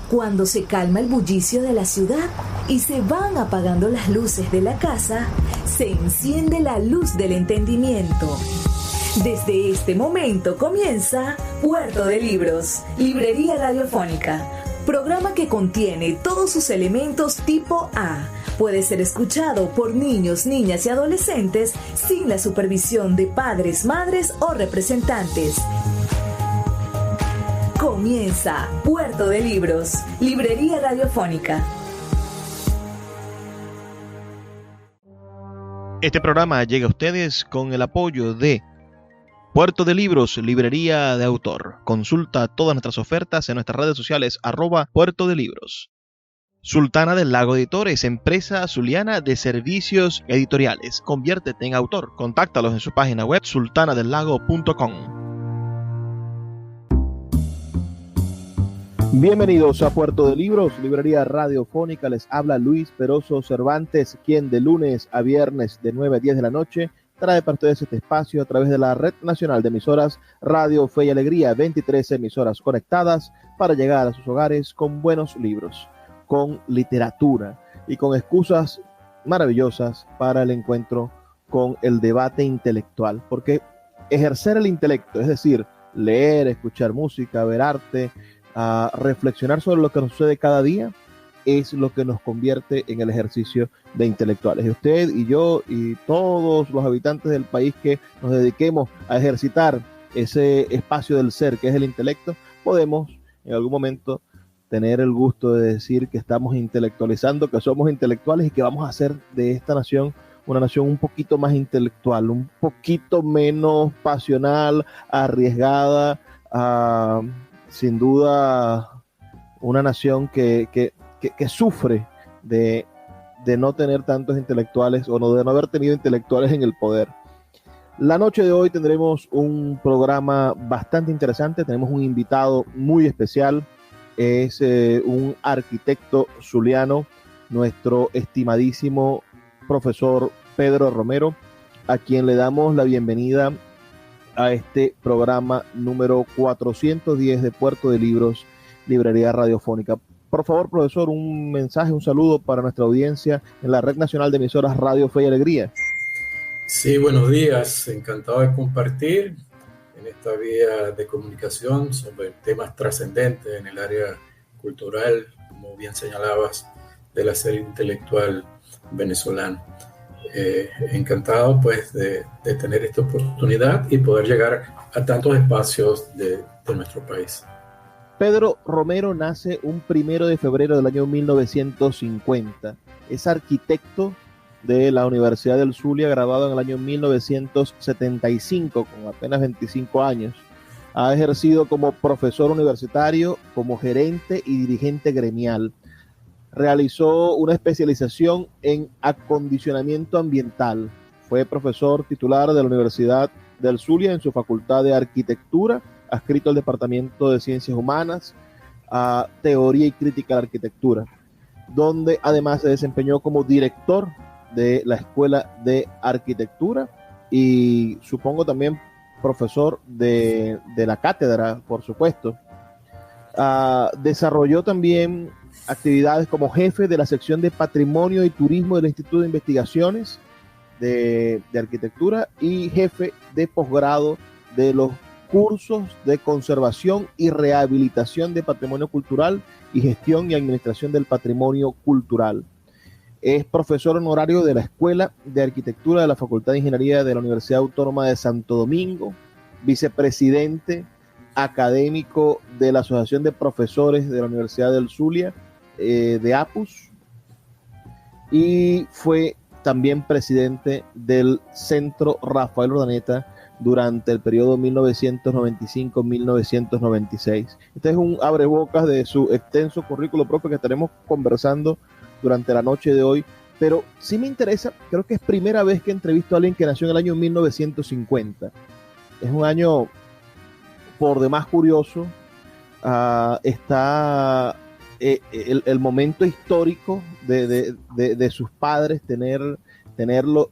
Cuando se calma el bullicio de la ciudad y se van apagando las luces de la casa, se enciende la luz del entendimiento. Desde este momento comienza Puerto de Libros, Librería Radiofónica, programa que contiene todos sus elementos tipo A. Puede ser escuchado por niños, niñas y adolescentes sin la supervisión de padres, madres o representantes. Comienza Puerto de Libros, Librería Radiofónica. Este programa llega a ustedes con el apoyo de Puerto de Libros, Librería de Autor. Consulta todas nuestras ofertas en nuestras redes sociales @Puerto de Libros. Sultana del Lago Editores, empresa zuliana de servicios editoriales. Conviértete en autor. Contáctalos en su página web sultanadelago.com. Bienvenidos a Puerto de Libros, Librería Radiofónica. Les habla Luis Peroso Cervantes, quien de lunes a viernes de 9 a 10 de la noche trae para ustedes este espacio a través de la Red Nacional de Emisoras Radio Fe y Alegría, 23 emisoras conectadas para llegar a sus hogares con buenos libros, con literatura y con excusas maravillosas para el encuentro con el debate intelectual, porque ejercer el intelecto, es decir, leer, escuchar música, ver arte, a reflexionar sobre lo que nos sucede cada día, es lo que nos convierte en el ejercicio de intelectuales. Y usted y yo y todos los habitantes del país que nos dediquemos a ejercitar ese espacio del ser que es el intelecto, podemos en algún momento tener el gusto de decir que estamos intelectualizando, que somos intelectuales y que vamos a hacer de esta nación una nación un poquito más intelectual, un poquito menos pasional, arriesgada, sin duda una nación que sufre de no tener tantos intelectuales o de no haber tenido intelectuales en el poder. La noche de hoy tendremos un programa bastante interesante, tenemos un invitado muy especial, es un arquitecto zuliano, nuestro estimadísimo profesor Pedro Romero, a quien le damos la bienvenida a este programa número 410 de Puerto de Libros, Librería Radiofónica. Por favor, profesor, un mensaje, un saludo para nuestra audiencia en la Red Nacional de Emisoras Radio Fe y Alegría. Sí, buenos días. Encantado de compartir en esta vía de comunicación sobre temas trascendentes en el área cultural, como bien señalabas, del hacer intelectual venezolano. Encantado pues de tener esta oportunidad y poder llegar a tantos espacios de nuestro país. Pedro Romero nace un 1 de febrero del año 1950. Es arquitecto de la Universidad del Zulia, graduado en el año 1975, con apenas 25 años. Ha ejercido como profesor universitario, como gerente y dirigente gremial. Realizó una especialización en acondicionamiento ambiental. Fue profesor titular de la Universidad del Zulia en su Facultad de Arquitectura, adscrito al Departamento de Ciencias Humanas, a Teoría y Crítica de la Arquitectura, donde además se desempeñó como director de la Escuela de Arquitectura y supongo también profesor de la cátedra, por supuesto. Desarrolló también actividades como jefe de la sección de Patrimonio y Turismo del Instituto de Investigaciones de Arquitectura y jefe de posgrado de los cursos de conservación y rehabilitación de patrimonio cultural y gestión y administración del patrimonio cultural. Es profesor honorario de la Escuela de Arquitectura de la Facultad de Ingeniería de la Universidad Autónoma de Santo Domingo, vicepresidente académico de la Asociación de Profesores de la Universidad del Zulia, de APUS, y fue también presidente del Centro Rafael Urdaneta durante el periodo 1995-1996. Este es un abrebocas de su extenso currículo propio que estaremos conversando durante la noche de hoy, pero sí me interesa, creo que es primera vez que entrevisto a alguien que nació en el año 1950. Es un año por demás curioso. Está el momento histórico de sus padres, tenerlo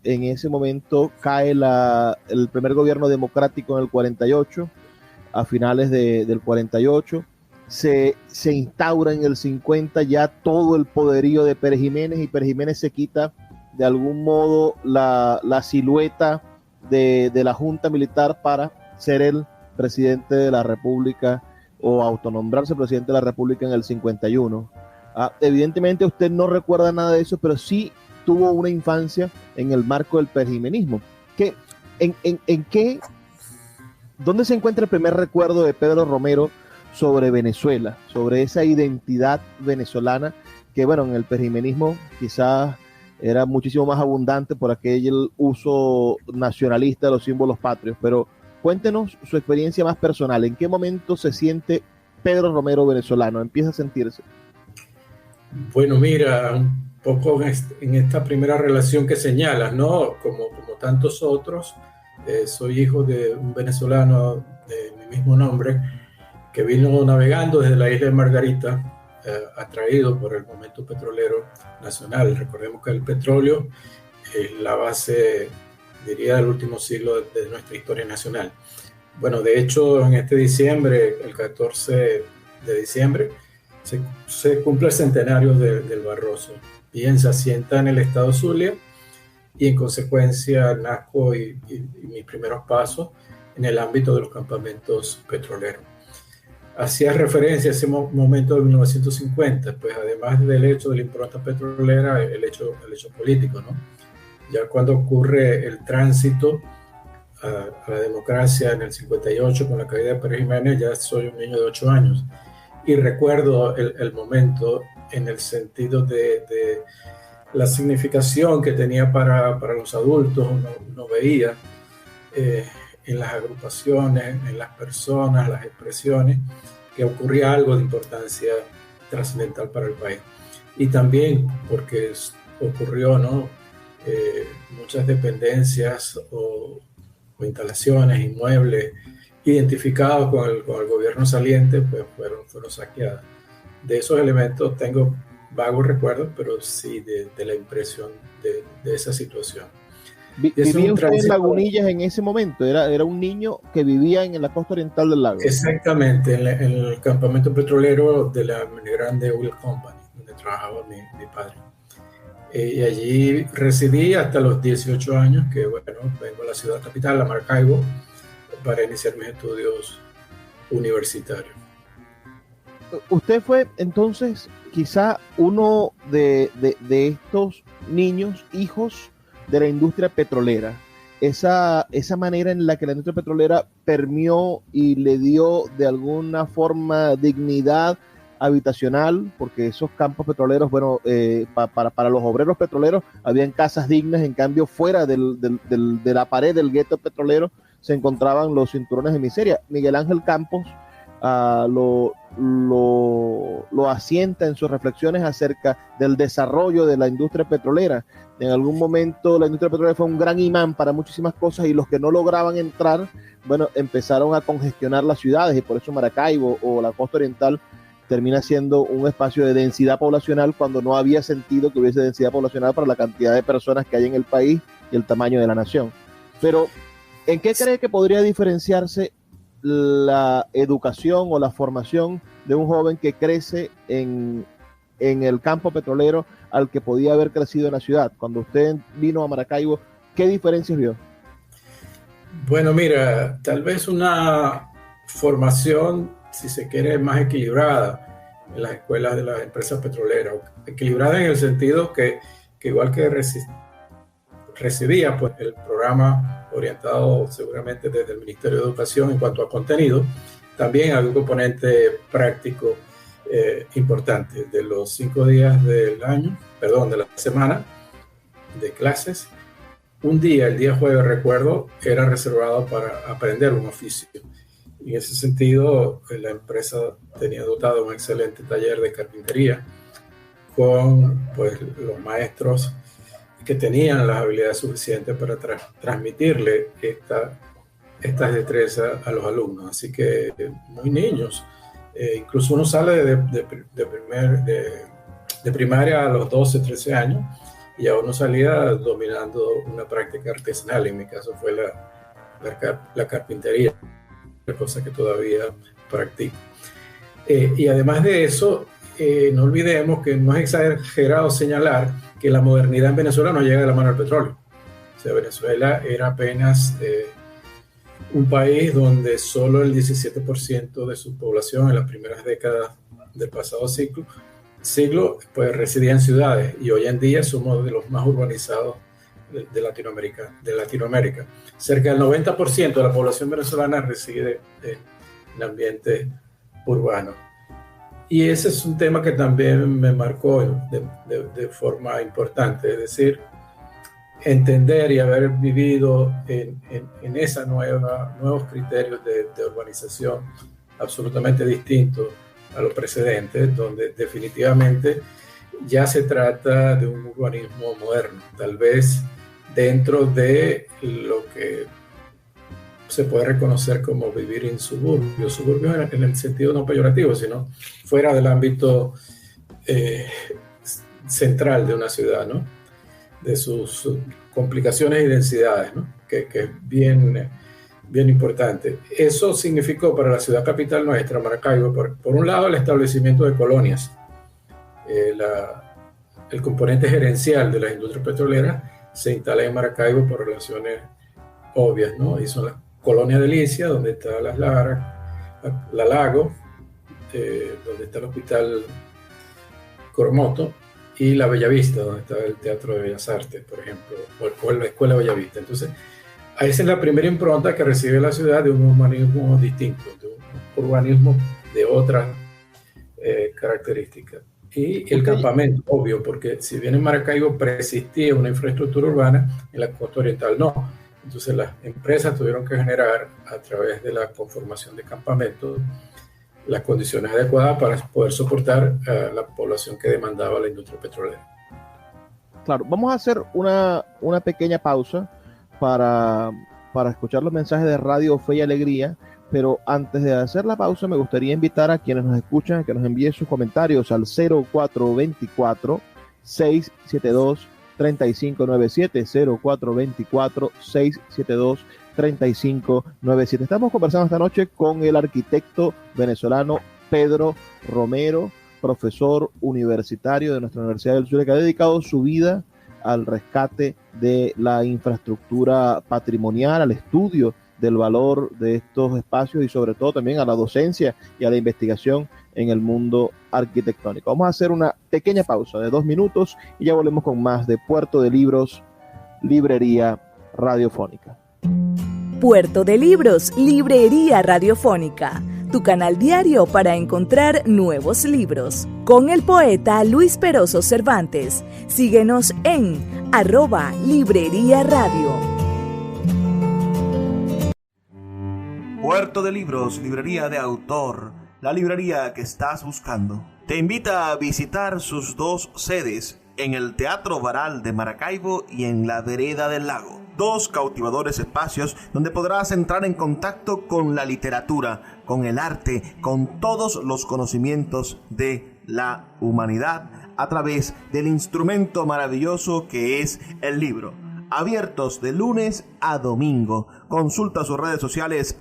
en ese momento. Cae el primer gobierno democrático en el 48, a finales del 48, se instaura en el 50 ya todo el poderío de Pérez Jiménez, y Pérez Jiménez se quita de algún modo la silueta de la Junta Militar para ser el presidente de la República o autonombrarse presidente de la República en el 51. Evidentemente usted no recuerda nada de eso, pero sí tuvo una infancia en el marco del perjimenismo. ¿Dónde se encuentra el primer recuerdo de Pedro Romero sobre Venezuela, sobre esa identidad venezolana que, bueno, en el perjimenismo quizás era muchísimo más abundante por aquel uso nacionalista de los símbolos patrios? Pero cuéntenos su experiencia más personal. ¿En qué momento se siente Pedro Romero venezolano? ¿Empieza a sentirse? Bueno, mira, un poco en esta primera relación que señalas, ¿no? Como tantos otros, soy hijo de un venezolano de mi mismo nombre que vino navegando desde la isla de Margarita, atraído por el momento petrolero nacional. Recordemos que el petróleo es la base, diría, del último siglo de nuestra historia nacional. Bueno, de hecho, en este diciembre, el 14 de diciembre, se cumple el centenario del Barroso. Bien, se asienta en el estado Zulia y en consecuencia nazco y mis primeros pasos en el ámbito de los campamentos petroleros. Hacía referencia a ese momento de 1950, pues además del hecho de la impronta petrolera, el hecho político, ¿no? Ya cuando ocurre el tránsito a la democracia en el 58 con la caída de Pérez Jiménez, ya soy un niño de 8 años y recuerdo el momento en el sentido de la significación que tenía para los adultos. Uno veía en las agrupaciones, en las personas, las expresiones, que ocurría algo de importancia trascendental para el país. Y también porque ocurrió, ¿no? Muchas dependencias o instalaciones, inmuebles identificados con el gobierno saliente, pues fueron saqueadas. De esos elementos tengo vagos recuerdos, pero sí de la impresión de esa situación. ¿Vivía usted en Lagunillas en ese momento? ¿Era un niño que vivía en la costa oriental del lago? Exactamente, en el campamento petrolero de la Grande Oil Company, donde trabajaba mi padre. Y allí residí hasta los 18 años, que bueno, vengo a la ciudad capital, a Maracaibo, para iniciar mis estudios universitarios. Usted fue entonces quizá uno de estos niños, hijos de la industria petrolera, esa manera en la que la industria petrolera permeó y le dio de alguna forma dignidad habitacional, porque esos campos petroleros, bueno, para los obreros petroleros habían casas dignas, en cambio fuera de la pared del gueto petrolero se encontraban los cinturones de miseria. Miguel Ángel Campos lo asienta en sus reflexiones acerca del desarrollo de la industria petrolera. En algún momento la industria petrolera fue un gran imán para muchísimas cosas, y los que no lograban entrar, bueno, empezaron a congestionar las ciudades, y por eso Maracaibo o la costa oriental termina siendo un espacio de densidad poblacional cuando no había sentido que hubiese densidad poblacional para la cantidad de personas que hay en el país y el tamaño de la nación. Pero, ¿en qué cree que podría diferenciarse la educación o la formación de un joven que crece en el campo petrolero al que podía haber crecido en la ciudad? Cuando usted vino a Maracaibo, ¿qué diferencias vio? Bueno, mira, tal vez una formación, si se quiere, más equilibrada en las escuelas de las empresas petroleras. Equilibrada en el sentido que igual que recibía pues, el programa orientado seguramente desde el Ministerio de Educación en cuanto a contenido, también había un componente práctico importante. De los 5 días de la semana de clases, un día, el día jueves, recuerdo, era reservado para aprender un oficio. Y en ese sentido, la empresa tenía dotado un excelente taller de carpintería con pues, los maestros que tenían las habilidades suficientes para transmitirle estas destrezas a los alumnos. Así que muy niños. Incluso uno sale de primaria a los 12, 13 años y ya uno salía dominando una práctica artesanal. En mi caso fue la carpintería, cosa que todavía practico. Y además de eso, no olvidemos que no es exagerado señalar que la modernidad en Venezuela no llega de la mano del petróleo. O sea, Venezuela era apenas un país donde solo el 17% de su población en las primeras décadas del pasado siglo pues residía en ciudades, y hoy en día somos de los más urbanizados de Latinoamérica. Cerca del 90% de la población venezolana reside en ambientes urbanos. Y ese es un tema que también me marcó de forma importante, es decir, entender y haber vivido en esa nuevos criterios de urbanización absolutamente distintos a los precedentes, donde definitivamente ya se trata de un urbanismo moderno, tal vez dentro de lo que se puede reconocer como vivir en suburbios en el sentido no peyorativo, sino fuera del ámbito central de una ciudad, ¿no? De sus complicaciones y densidades, ¿no? Que es bien importante. Eso significó para la ciudad capital nuestra, Maracaibo, por un lado, el establecimiento de colonias. El componente gerencial de las industrias petroleras se instala en Maracaibo por relaciones obvias, ¿no? Y son las colonias de Licia, donde está Las Laras, La Lago, donde está el Hospital Coromoto, y la Bellavista, donde está el Teatro de Bellas Artes, por ejemplo, o la Escuela Bellavista. Entonces, esa es la primera impronta que recibe la ciudad de un urbanismo distinto, de un urbanismo de otras características. Y el campamento, obvio, porque si bien en Maracaibo persistía una infraestructura urbana, en la costa oriental no. Entonces las empresas tuvieron que generar, a través de la conformación de campamentos, las condiciones adecuadas para poder soportar a la población que demandaba la industria petrolera. Claro, vamos a hacer una pequeña pausa para escuchar los mensajes de Radio Fe y Alegría, pero antes de hacer la pausa me gustaría invitar a quienes nos escuchan a que nos envíen sus comentarios al 0424-672-3597, 0424-672-3597. Estamos conversando esta noche con el arquitecto venezolano Pedro Romero, profesor universitario de nuestra Universidad del Zulia, que ha dedicado su vida al rescate de la infraestructura patrimonial, al estudio del valor de estos espacios y sobre todo también a la docencia y a la investigación en el mundo arquitectónico. Vamos a hacer una pequeña pausa de 2 minutos y ya volvemos con más de Puerto de Libros, Librería Radiofónica. Puerto de Libros, Librería Radiofónica, tu canal diario para encontrar nuevos libros. Con el poeta Luis Peroso Cervantes. Síguenos en @Librería Radio. Puerto de Libros, librería de autor, la librería que estás buscando. Te invita a visitar sus 2 sedes, en el Teatro Baral de Maracaibo y en la Vereda del Lago. 2 cautivadores espacios donde podrás entrar en contacto con la literatura, con el arte, con todos los conocimientos de la humanidad a través del instrumento maravilloso que es el libro. Abiertos de lunes a domingo. Consulta sus redes sociales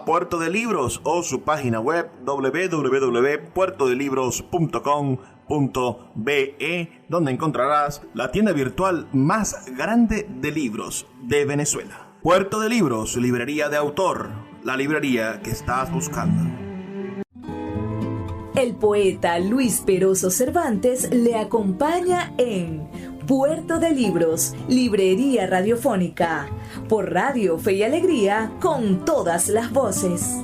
@Puerto de Libros o su página web www.puertodelibros.com.be, donde encontrarás la tienda virtual más grande de libros de Venezuela. Puerto de Libros, librería de autor, la librería que estás buscando. El poeta Luis Peroso Cervantes le acompaña en Puerto de Libros, Librería Radiofónica, por Radio Fe y Alegría, con todas las voces.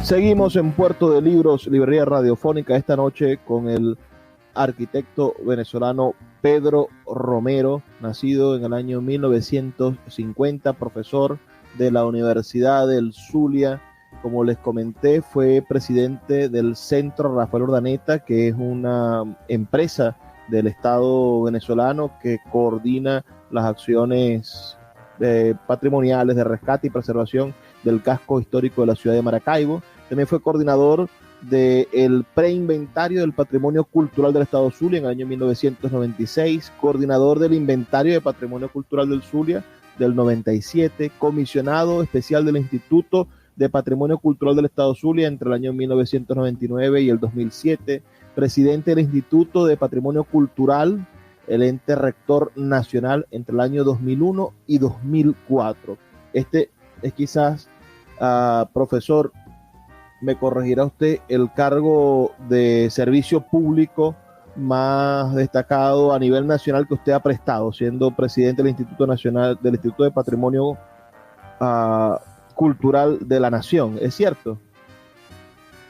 Seguimos en Puerto de Libros, Librería Radiofónica, esta noche con el arquitecto venezolano Pedro Romero, nacido en el año 1950, profesor de la Universidad del Zulia. Como les comenté, fue presidente del Centro Rafael Urdaneta, que es una empresa del Estado venezolano que coordina las acciones patrimoniales de rescate y preservación del casco histórico de la ciudad de Maracaibo. También fue coordinador del preinventario del patrimonio cultural del Estado Zulia en el año 1996, coordinador del inventario de patrimonio cultural del Zulia del 97, comisionado especial del Instituto de Patrimonio Cultural del Estado Zulia entre el año 1999 y el 2007, presidente del Instituto de Patrimonio Cultural, el ente rector nacional, entre el año 2001 y 2004. Este es quizás, profesor, me corregirá usted, el cargo de servicio público más destacado a nivel nacional que usted ha prestado, siendo presidente del Instituto Nacional, del Instituto de Patrimonio Cultural de la Nación, ¿es cierto?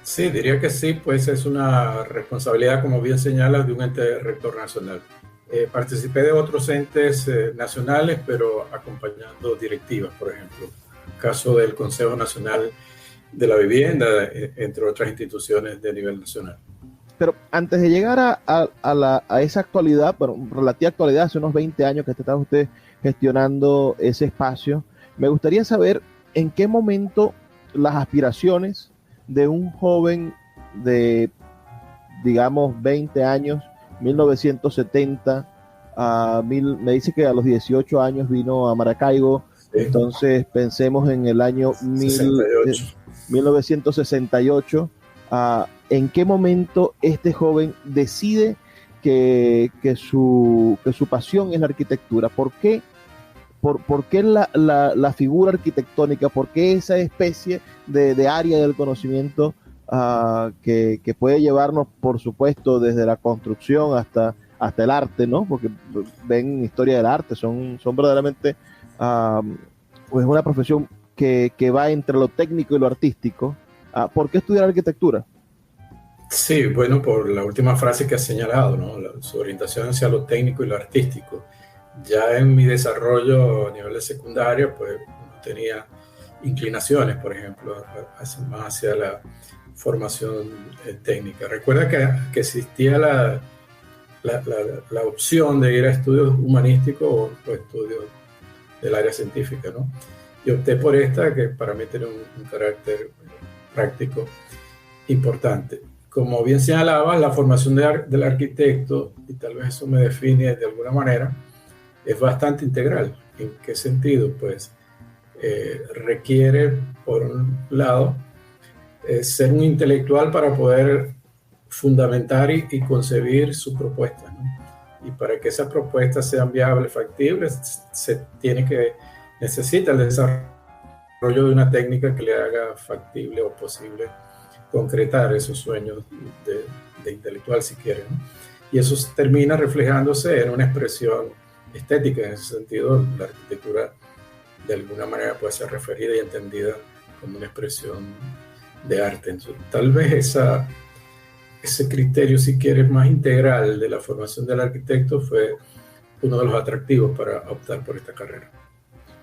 Sí, diría que sí, pues es una responsabilidad, como bien señala, de un ente rector nacional. Participé de otros entes nacionales, pero acompañando directivas, por ejemplo, caso del Consejo Nacional de la Vivienda, entre otras instituciones de nivel nacional. Pero antes de llegar a esa actualidad, bueno, relativa actualidad, hace unos 20 años que estaba usted gestionando ese espacio, me gustaría saber en qué momento las aspiraciones de un joven de, digamos, 20 años, 1970, me dice que a los 18 años vino a Maracaibo, sí. Entonces pensemos en el año 1968, ¿en qué momento este joven decide que su pasión es la arquitectura? ¿Por qué la figura arquitectónica? ¿Por qué esa especie de área del conocimiento que puede llevarnos, por supuesto, desde la construcción hasta el arte, ¿no? Porque ven historia del arte, son verdaderamente pues una profesión que va entre lo técnico y lo artístico. ¿Por qué estudiar arquitectura? Sí, bueno, por la última frase que has señalado, ¿no? Su orientación hacia lo técnico y lo artístico. Ya en mi desarrollo a nivel de secundaria, pues tenía inclinaciones, por ejemplo, más hacia la formación técnica. Recuerda que existía la opción de ir a estudios humanísticos o estudios del área científica, ¿no? Y opté por esta, que para mí tiene un carácter práctico importante. Como bien señalaba, la formación del arquitecto, y tal vez eso me define de alguna manera, es bastante integral. ¿En qué sentido? Pues requiere, por un lado, ser un intelectual para poder fundamentar y concebir su propuesta, ¿no? Y para que esas propuestas sean viables, factibles, necesita el desarrollo de una técnica que le haga factible o posible concretar esos sueños de intelectual, si quieren, ¿no? Y eso termina reflejándose en una expresión estética. En ese sentido, la arquitectura de alguna manera puede ser referida y entendida como una expresión de arte. Entonces, tal vez ese criterio, si quieres, más integral de la formación del arquitecto fue uno de los atractivos para optar por esta carrera.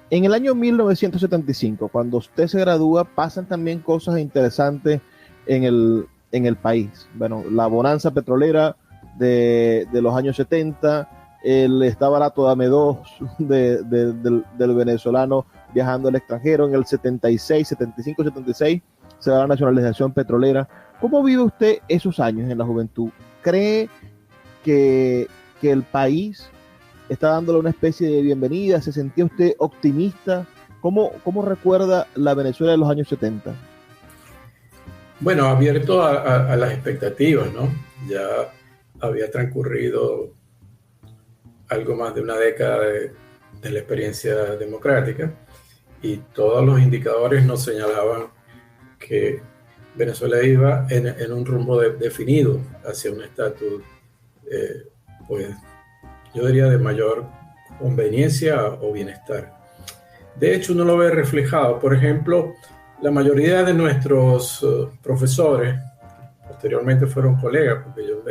En el año 1975, cuando usted se gradúa, pasan también cosas interesantes en el país. Bueno, la bonanza petrolera de los años 70, está barato dame dos del venezolano viajando al extranjero. En el 76, 75, 76 se da la nacionalización petrolera. ¿Cómo vive usted esos años en la juventud? ¿Cree que el país está dándole una especie de bienvenida? ¿Se sentía usted optimista? ¿Cómo recuerda la Venezuela de los años 70? Bueno, abierto a las expectativas, ¿no? Ya había transcurrido algo más de una década de la experiencia democrática y todos los indicadores nos señalaban que Venezuela iba en un rumbo definido hacia un estatus, pues yo diría de mayor conveniencia o bienestar. De hecho, uno lo ve reflejado. Por ejemplo, la mayoría de nuestros profesores, posteriormente fueron colegas, porque yo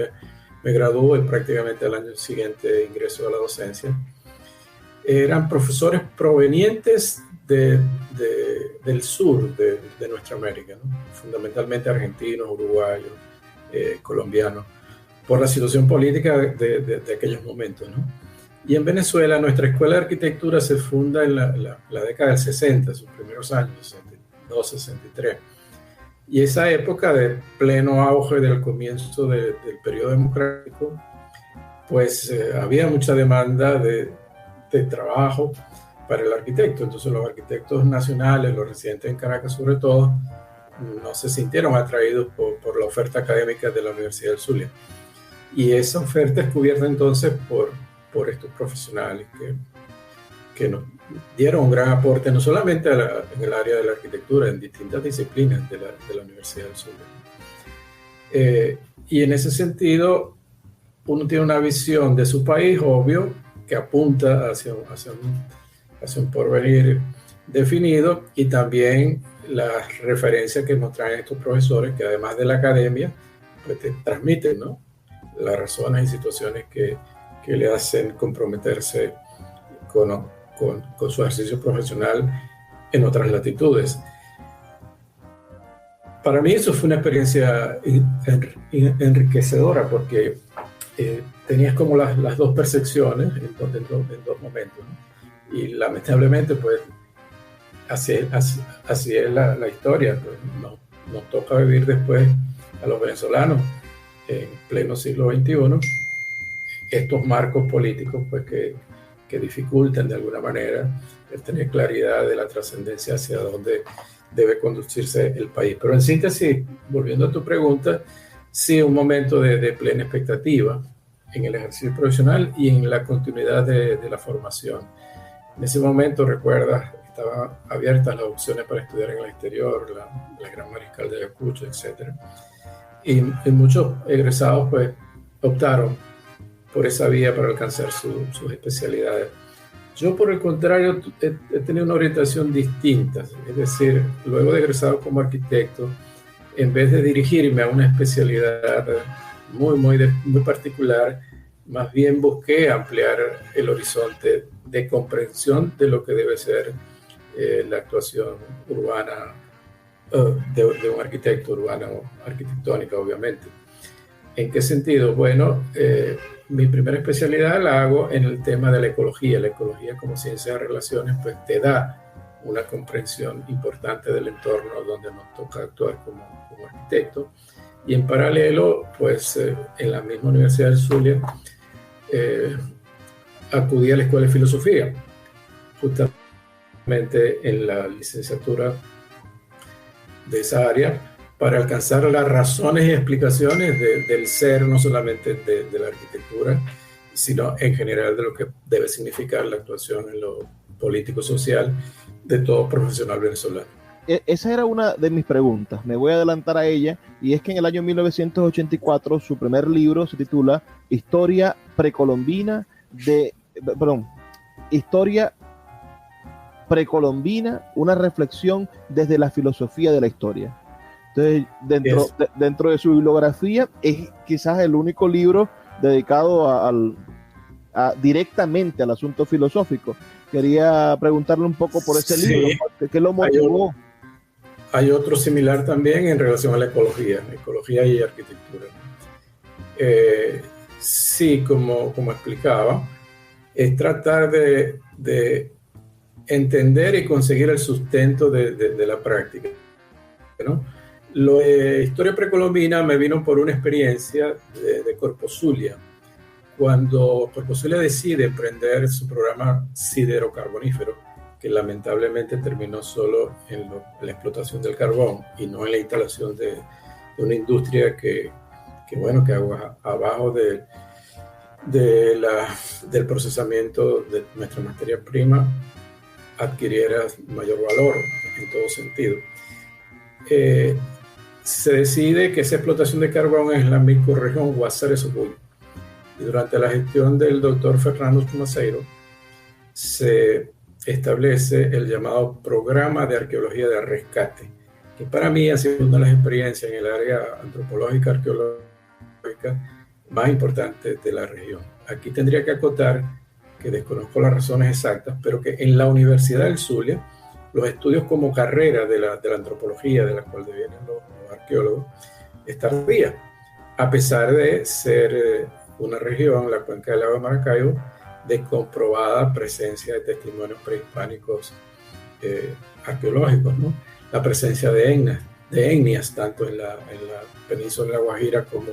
me gradué prácticamente al año siguiente ingreso a la docencia, eran profesores provenientes del sur de nuestra América, ¿no? Fundamentalmente argentinos, uruguayos, colombianos, por la situación política de aquellos momentos, ¿no? Y en Venezuela nuestra escuela de arquitectura se funda en la década del 60, sus primeros años, 62, 63. Y esa época de pleno auge del comienzo del periodo democrático, pues había mucha demanda de trabajo para el arquitecto. Entonces los arquitectos nacionales, los residentes en Caracas sobre todo, no se sintieron atraídos por la oferta académica de la Universidad del Zulia. Y esa oferta es cubierta entonces por estos profesionales que nos dieron un gran aporte, no solamente en el área de la arquitectura, en distintas disciplinas de la Universidad del Zulia. Y en ese sentido, uno tiene una visión de su país, obvio, que apunta hacia un porvenir definido, y también las referencias que nos traen estos profesores, que además de la academia, pues te transmiten, ¿no?, las razones y situaciones que le hacen comprometerse con su ejercicio profesional en otras latitudes. Para mí eso fue una experiencia enriquecedora, porque tenías como las dos percepciones en dos momentos, ¿no? Y lamentablemente, pues, así es la historia. Pues, nos toca vivir después a los venezolanos en pleno siglo XXI estos marcos políticos, pues, que dificultan de alguna manera el tener claridad de la trascendencia hacia dónde debe conducirse el país. Pero en síntesis, volviendo a tu pregunta, sí, un momento de plena expectativa en el ejercicio profesional y en la continuidad de la formación. En ese momento, recuerdas, estaban abiertas las opciones para estudiar en el exterior, la Gran Mariscal de Ayacucho, etc. Y muchos egresados, pues, optaron por esa vía para alcanzar sus especialidades. Yo, por el contrario, he tenido una orientación distinta. Es decir, luego de egresado como arquitecto, en vez de dirigirme a una especialidad muy particular, más bien busqué ampliar el horizonte de comprensión de lo que debe ser la actuación urbana de un arquitecto urbano, arquitectónica, obviamente. ¿En qué sentido? Bueno, mi primera especialidad la hago en el tema de la ecología. La ecología, como ciencia de relaciones, pues te da una comprensión importante del entorno donde nos toca actuar como arquitecto. Y en paralelo, pues en la misma Universidad del Zulia, acudí a la Escuela de Filosofía, justamente en la licenciatura de esa área, para alcanzar las razones y explicaciones del ser, no solamente de la arquitectura, sino en general de lo que debe significar la actuación en lo político-social de todo profesional venezolano. Esa era una de mis preguntas, me voy a adelantar a ella, y es que en el año 1984 su primer libro se titula Historia precolombina, una reflexión desde la filosofía de la historia. Entonces, dentro de su bibliografía, es quizás el único libro dedicado directamente al asunto filosófico. Quería preguntarle un poco por ese libro, ¿qué lo motivó? Hay otro similar también en relación a la ecología y arquitectura. Sí, como explicaba, es tratar de entender y conseguir el sustento de la práctica, ¿no? Lo de historia precolombina me vino por una experiencia de Corpo Zulia. Cuando Corpo Zulia decide emprender su programa siderocarbonífero, que lamentablemente terminó solo en la explotación del carbón y no en la instalación de una industria que abajo del procesamiento de nuestra materia prima adquiriera mayor valor en todo sentido. Se decide que esa explotación de carbón es la microrregión Guásares-Obuy. Y durante la gestión del doctor Fernando Maceiro se establece el llamado Programa de Arqueología de Rescate, que para mí ha sido una de las experiencias en el área antropológica, arqueológica más importantes de la región. Aquí tendría que acotar que desconozco las razones exactas, pero que en la Universidad del Zulia los estudios como carrera de la antropología, de la cual devienen los arqueólogos, están tardía, a pesar de ser una región, la cuenca del lago de Maracaibo, de comprobada presencia de testimonios prehispánicos arqueológicos, ¿no? La presencia de etnias, tanto en la península de La Guajira como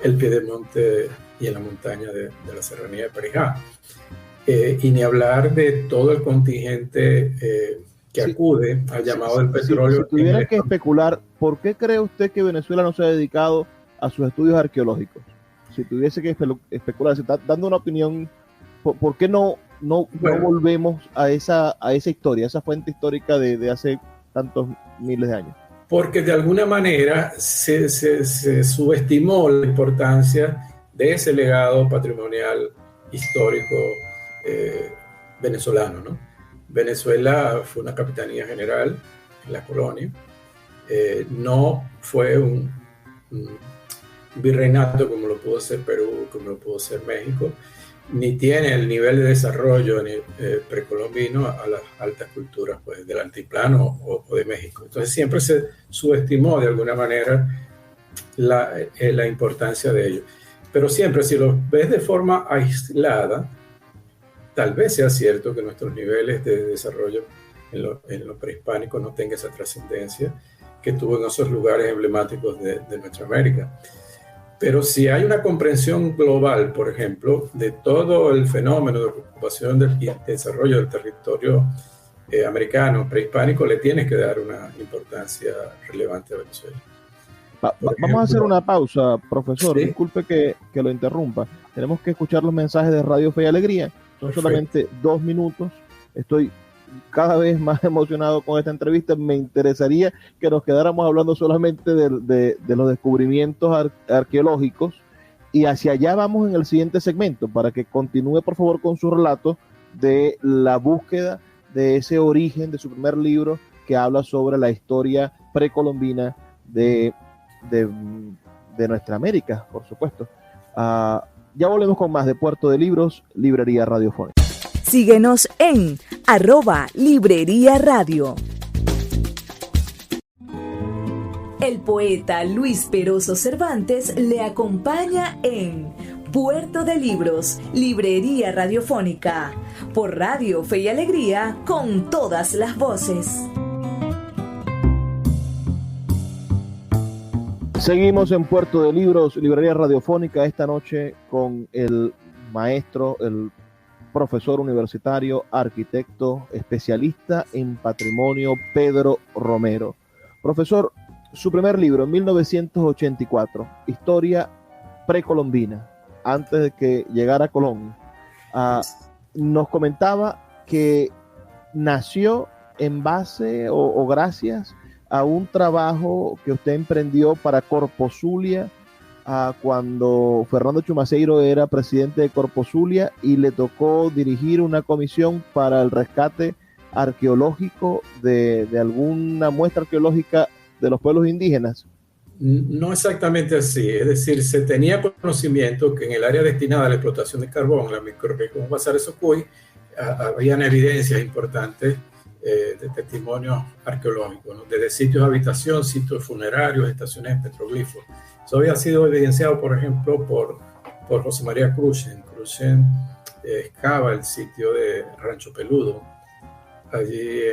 el piedemonte y en la montaña de la serranía de Perijá. y ni hablar de todo el contingente que acude al llamado del petróleo. Si tuviera que especular, ¿por qué cree usted que Venezuela no se ha dedicado a sus estudios arqueológicos? Si tuviese que especular, si está dando una opinión, ¿por qué no volvemos a esa historia, a esa fuente histórica de hace tantos miles de años? Porque de alguna manera se subestimó la importancia de ese legado patrimonial histórico venezolano, ¿no? Venezuela fue una capitanía general en la colonia, no fue un virreinato como lo pudo ser Perú, como lo pudo ser México, ni tiene el nivel de desarrollo precolombino a las altas culturas pues, del altiplano o de México. Entonces siempre se subestimó de alguna manera la importancia de ello. Pero siempre, si lo ves de forma aislada, tal vez sea cierto que nuestros niveles de desarrollo en lo prehispánico no tengan esa trascendencia que tuvo en esos lugares emblemáticos de nuestra América. Pero si hay una comprensión global, por ejemplo, de todo el fenómeno de ocupación y desarrollo del territorio americano prehispánico, le tienes que dar una importancia relevante a Venezuela. Vamos a hacer una pausa, profesor. ¿Sí? Disculpe que lo interrumpa. Tenemos que escuchar los mensajes de Radio Fe y Alegría. Son Perfecto. Solamente 2 minutos. Estoy cada vez más emocionado con esta entrevista. Me interesaría que nos quedáramos hablando solamente de los descubrimientos arqueológicos, y hacia allá vamos en el siguiente segmento, para que continúe por favor con su relato de la búsqueda de ese origen de su primer libro, que habla sobre la historia precolombina de nuestra América, por supuesto. Ya volvemos con más de Puerto de Libros, Librería Radiofónica. Síguenos en @Librería Radio. El poeta Luis Peroso Cervantes le acompaña en Puerto de Libros, Librería Radiofónica, por Radio Fe y Alegría, con todas las voces. Seguimos en Puerto de Libros, Librería Radiofónica, esta noche con el maestro, el profesor universitario, arquitecto, especialista en patrimonio, Pedro Romero. Profesor, su primer libro, en 1984, Historia Precolombina, antes de que llegara Colón, nos comentaba que nació en base o gracias a un trabajo que usted emprendió para Corpo Zulia, cuando Fernando Chumaceiro era presidente de Corpo Zulia, y le tocó dirigir una comisión para el rescate arqueológico de alguna muestra arqueológica de los pueblos indígenas. No exactamente así, es decir, se tenía conocimiento que en el área destinada a la explotación de carbón, la microrregión Guasares Socuy, habían evidencias importantes de testimonios arqueológicos, ¿no? Desde sitios de habitación, sitios funerarios, estaciones de petroglifos. Eso había sido evidenciado, por ejemplo, por José María Cruzen. Cruzen excava el sitio de Rancho Peludo, allí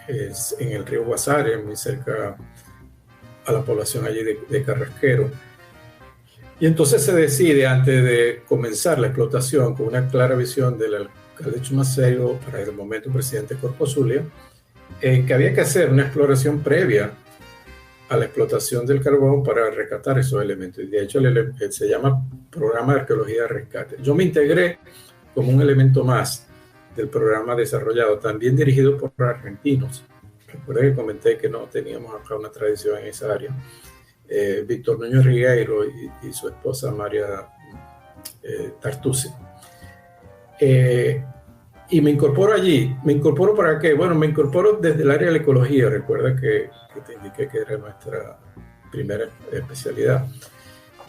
en el río Guasares, muy cerca a la población allí de Carrasquero. Y entonces se decide, antes de comenzar la explotación, con una clara visión del alcalde Chumaceiro, para el momento presidente de Corpo Zulia, que había que hacer una exploración previa a la explotación del carbón para rescatar esos elementos. Y de hecho se llama Programa de Arqueología de Rescate. Yo me integré como un elemento más del programa desarrollado, también dirigido por argentinos. Recuerda que comenté que no teníamos acá una tradición en esa área. Víctor Núñez Rigueiro y su esposa María Tartusi. Y me incorporo allí. ¿Me incorporo para qué? Bueno, me incorporo desde el área de la ecología. Recuerda que te indiqué que era nuestra primera especialidad.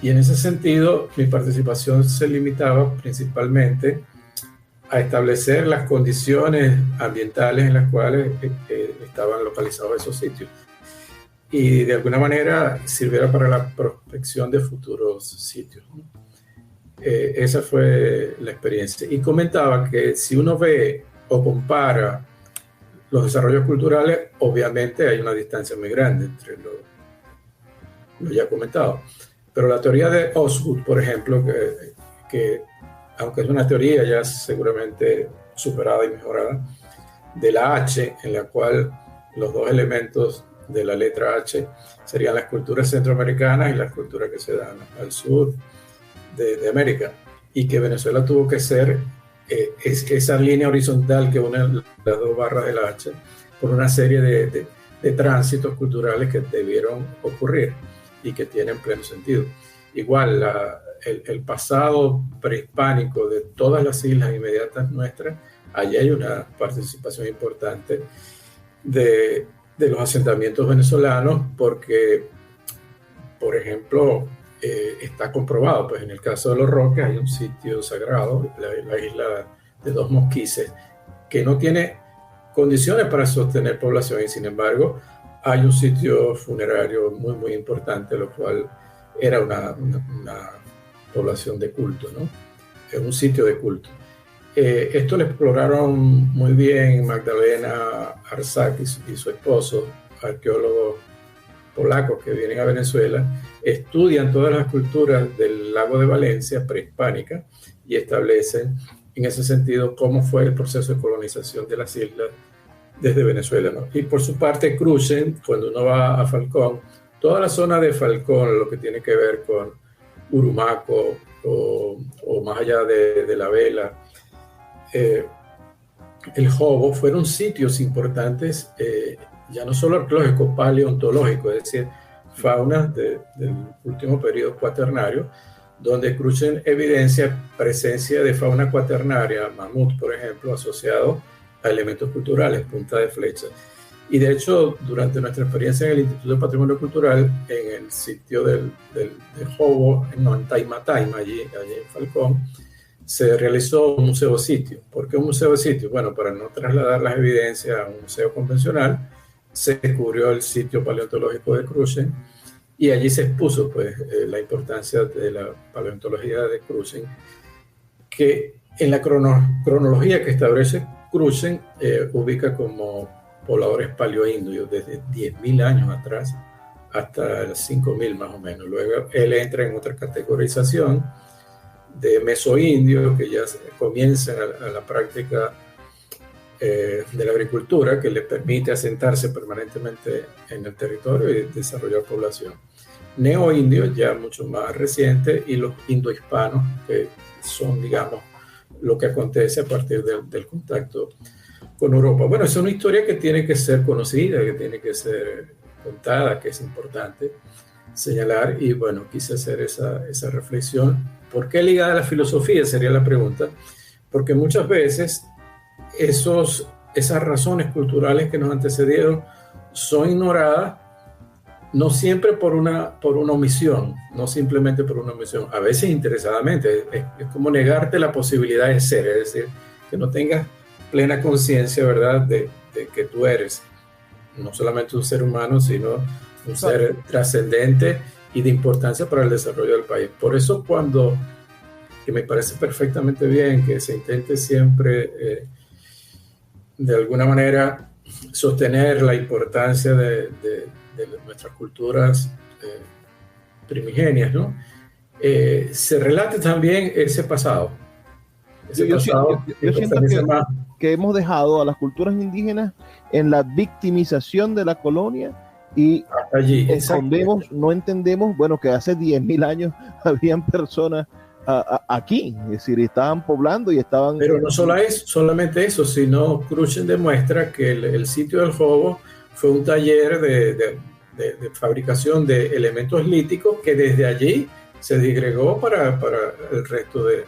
Y en ese sentido, mi participación se limitaba principalmente a establecer las condiciones ambientales en las cuales estaban localizados esos sitios, y de alguna manera sirviera para la prospección de futuros sitios, ¿no? Esa fue la experiencia. Y comentaba que si uno ve o compara los desarrollos culturales, obviamente hay una distancia muy grande entre lo ya comentado. Pero la teoría de Osgood, por ejemplo, que aunque es una teoría ya seguramente superada y mejorada, de la H, en la cual los dos elementos de la letra H serían las culturas centroamericanas y las culturas que se dan al sur de América, y que Venezuela tuvo que ser esa línea horizontal que une las dos barras de la H por una serie de tránsitos culturales que debieron ocurrir y que tienen pleno sentido. Igual, el pasado prehispánico de todas las islas inmediatas nuestras, allí hay una participación importante de los asentamientos venezolanos, porque, por ejemplo, está comprobado, pues en el caso de Los Roques hay un sitio sagrado, la isla de Dos Mosquices, que no tiene condiciones para sostener población, y sin embargo hay un sitio funerario muy, muy importante, lo cual era una población de culto, ¿no? Es un sitio de culto. Esto lo exploraron muy bien Magdalena Arsak y su esposo, arqueólogos polacos que vienen a Venezuela, estudian todas las culturas del lago de Valencia prehispánica y establecen en ese sentido cómo fue el proceso de colonización de las islas desde Venezuela, ¿no? Y por su parte Cruzen, cuando uno va a Falcón, toda la zona de Falcón, lo que tiene que ver con Urumaco o más allá de La Vela, el Jobo, fueron sitios importantes, ya no solo arqueológico, paleontológico, es decir, faunas del último periodo cuaternario, donde Cruzen evidencia presencia de fauna cuaternaria, mamut, por ejemplo, asociado a elementos culturales, punta de flecha. Y de hecho, durante nuestra experiencia en el Instituto de Patrimonio Cultural, en el sitio del Jobo, en Taima, allí en Falcón, se realizó un museo sitio. ¿Por qué un museo sitio? Bueno, para no trasladar las evidencias a un museo convencional, se descubrió el sitio paleontológico de Cruzen y allí se expuso pues, la importancia de la paleontología de Cruzen, que en la cronología que establece Cruzen ubica como pobladores paleoindios desde 10.000 años atrás hasta 5.000 más o menos. Luego él entra en otra categorización de mesoindios que ya comienzan a la práctica de la agricultura, que le permite asentarse permanentemente en el territorio y desarrollar población. Neoindios, ya mucho más recientes, y los indohispanos, que son, digamos, lo que acontece a partir del contacto con Europa. Bueno, es una historia que tiene que ser conocida, que tiene que ser contada, que es importante señalar, y bueno, quise hacer esa reflexión. ¿Por qué ligada a la filosofía? Sería la pregunta. Porque muchas veces esas razones culturales que nos antecedieron son ignoradas, no siempre por una omisión, no simplemente por una omisión, a veces interesadamente. Es como negarte la posibilidad de ser, es decir, que no tengas plena conciencia, ¿verdad?, de que tú eres no solamente un ser humano, sino un ser trascendente y de importancia para el desarrollo del país. Por eso que me parece perfectamente bien que se intente siempre de alguna manera sostener la importancia de nuestras culturas primigenias, ¿no? Se relate también ese pasado. Yo siento que hemos dejado a las culturas indígenas en la victimización de la colonia y allí escondemos, no entendemos, bueno, que hace 10.000 años habían personas aquí, es decir, estaban poblando y estaban... Pero no solamente eso, sino Cruzen demuestra que el sitio del Jobo fue un taller de fabricación de elementos líticos que desde allí se disgregó para el resto de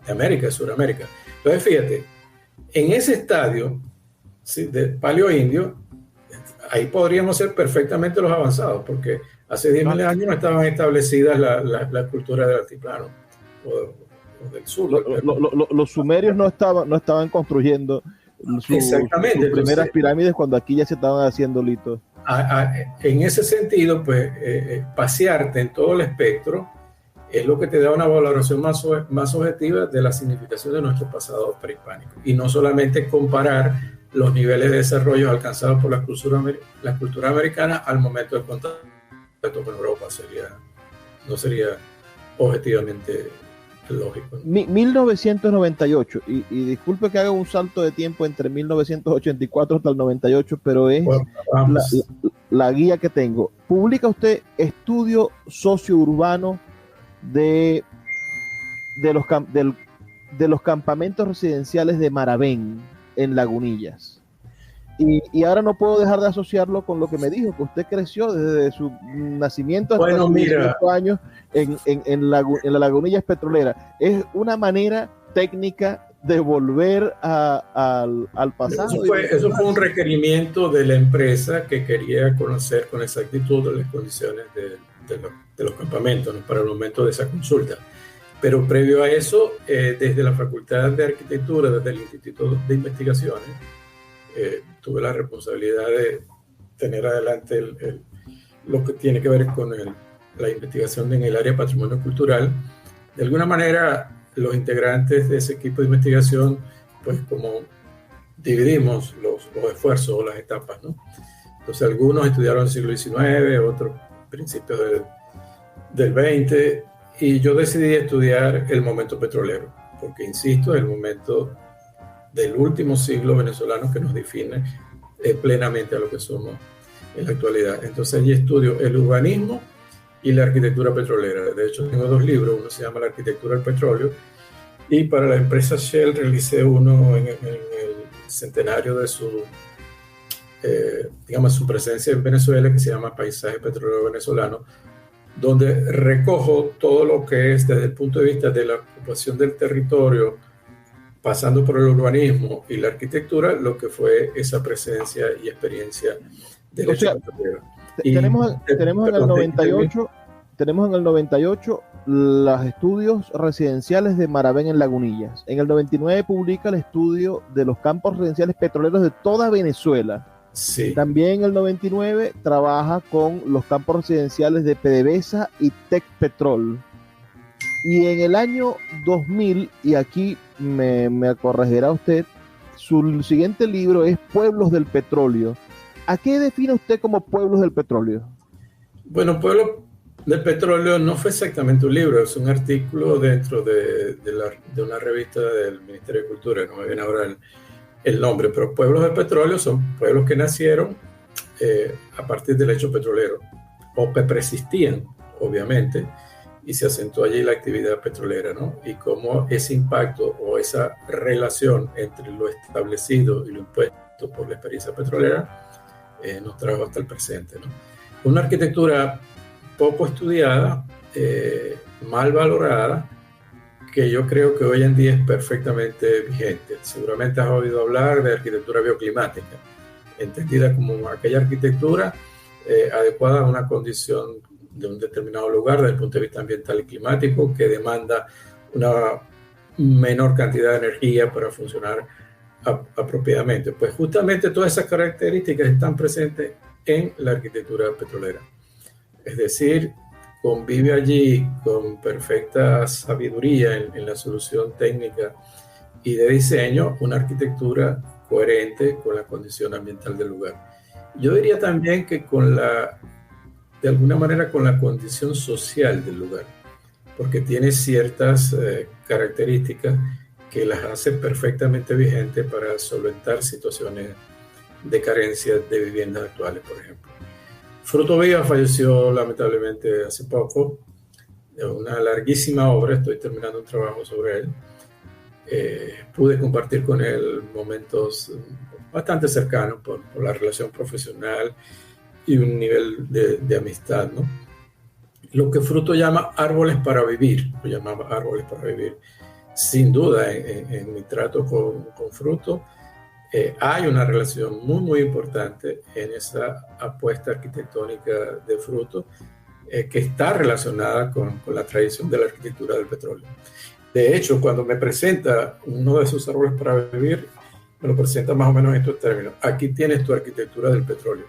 América, Sudamérica. Entonces, fíjate, en ese estadio, ¿sí?, de paleoindio, ahí podríamos ser perfectamente los avanzados, porque hace 10.000 años no estaban establecidas la cultura del altiplano o del sur. Los sumerios no estaban construyendo sus primeras pirámides cuando aquí ya se estaban haciendo litos. En ese sentido, pues, pasearte en todo el espectro es lo que te da una valoración más objetiva de la significación de nuestro pasado prehispánico, y no solamente comparar los niveles de desarrollo alcanzados por la cultura americana al momento del contacto con Europa. No sería objetivamente lógico, ¿no? 1998, y disculpe que haga un salto de tiempo entre 1984 hasta el 98, pero es Bueno, vamos. la guía que tengo. Publica usted estudio sociourbano de, de los campamentos residenciales de Maravén en Lagunillas. Y ahora no puedo dejar de asociarlo con lo que me dijo, que usted creció desde su nacimiento hasta sus 18 años en la Lagunillas Petrolera. Es una manera técnica de volver al pasado. Eso fue un requerimiento de la empresa que quería conocer con exactitud las condiciones de los campamentos, ¿no?, para el momento de esa consulta. Pero previo a eso, desde la Facultad de Arquitectura, desde el Instituto de Investigaciones, tuve la responsabilidad de tener adelante lo que tiene que ver con la investigación en el área de patrimonio cultural. De alguna manera, los integrantes de ese equipo de investigación, pues como dividimos los esfuerzos o las etapas, ¿no? Entonces, algunos estudiaron el siglo XIX, otros principios del XX, y yo decidí estudiar el momento petrolero, porque, insisto, es el momento del último siglo venezolano que nos define plenamente a lo que somos en la actualidad. Entonces allí estudio el urbanismo y la arquitectura petrolera. De hecho, tengo 2 libros, uno se llama La arquitectura del petróleo, y para la empresa Shell realicé uno en el centenario de su presencia en Venezuela, que se llama Paisaje Petrolero Venezolano, donde recojo todo lo que es desde el punto de vista de la ocupación del territorio, pasando por el urbanismo y la arquitectura, lo que fue esa presencia y experiencia del hecho petrolero. Tenemos en el 98 los estudios residenciales de Maravén en Lagunillas. En el 99 publica el estudio de los campos residenciales petroleros de toda Venezuela. Sí. También en el 99 trabaja con los campos residenciales de PDVSA y Tecpetrol. Y en el año 2000, y aquí me corregirá usted, su siguiente libro es Pueblos del Petróleo. ¿A qué define usted como Pueblos del Petróleo? Bueno, Pueblos del Petróleo no fue exactamente un libro, es un artículo dentro de una revista del Ministerio de Cultura, no me viene ahora el nombre, pero Pueblos del Petróleo son pueblos que nacieron a partir del hecho petrolero, o que persistían, obviamente, y se asentó allí la actividad petrolera, ¿no? Y cómo ese impacto o esa relación entre lo establecido y lo impuesto por la experiencia petrolera nos trajo hasta el presente, ¿no? Una arquitectura poco estudiada, mal valorada, que yo creo que hoy en día es perfectamente vigente. Seguramente has oído hablar de arquitectura bioclimática, entendida como aquella arquitectura adecuada a una condición de un determinado lugar desde el punto de vista ambiental y climático, que demanda una menor cantidad de energía para funcionar apropiadamente. Pues justamente todas esas características están presentes en la arquitectura petrolera. Es decir, convive allí con perfecta sabiduría en la solución técnica y de diseño una arquitectura coherente con la condición ambiental del lugar. Yo diría también que de alguna manera con la condición social del lugar, porque tiene ciertas características que las hace perfectamente vigentes para solventar situaciones de carencia de viviendas actuales, por ejemplo. Fruto Vivas falleció lamentablemente hace poco, de una larguísima obra, estoy terminando un trabajo sobre él. Pude compartir con él momentos bastante cercanos por la relación profesional y un nivel de amistad, ¿no? Lo que Fruto llama árboles para vivir, lo llamaba árboles para vivir. Sin duda, en mi trato con Fruto, hay una relación muy, muy importante en esa apuesta arquitectónica de Fruto, que está relacionada con la tradición de la arquitectura del petróleo. De hecho, cuando me presenta uno de sus árboles para vivir, me lo presenta más o menos en estos términos. Aquí tienes tu arquitectura del petróleo,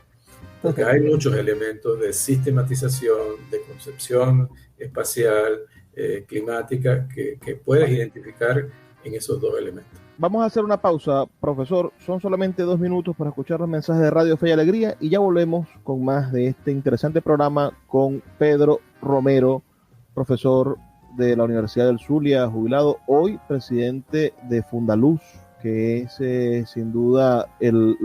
porque hay muchos elementos de sistematización, de concepción espacial, climática, que puedes identificar en esos 2 elementos. Vamos a hacer una pausa, profesor. Son solamente 2 minutos para escuchar los mensajes de Radio Fe y Alegría y ya volvemos con más de este interesante programa con Pedro Romero, profesor de la Universidad del Zulia, jubilado, hoy presidente de Fundaluz, que es sin duda el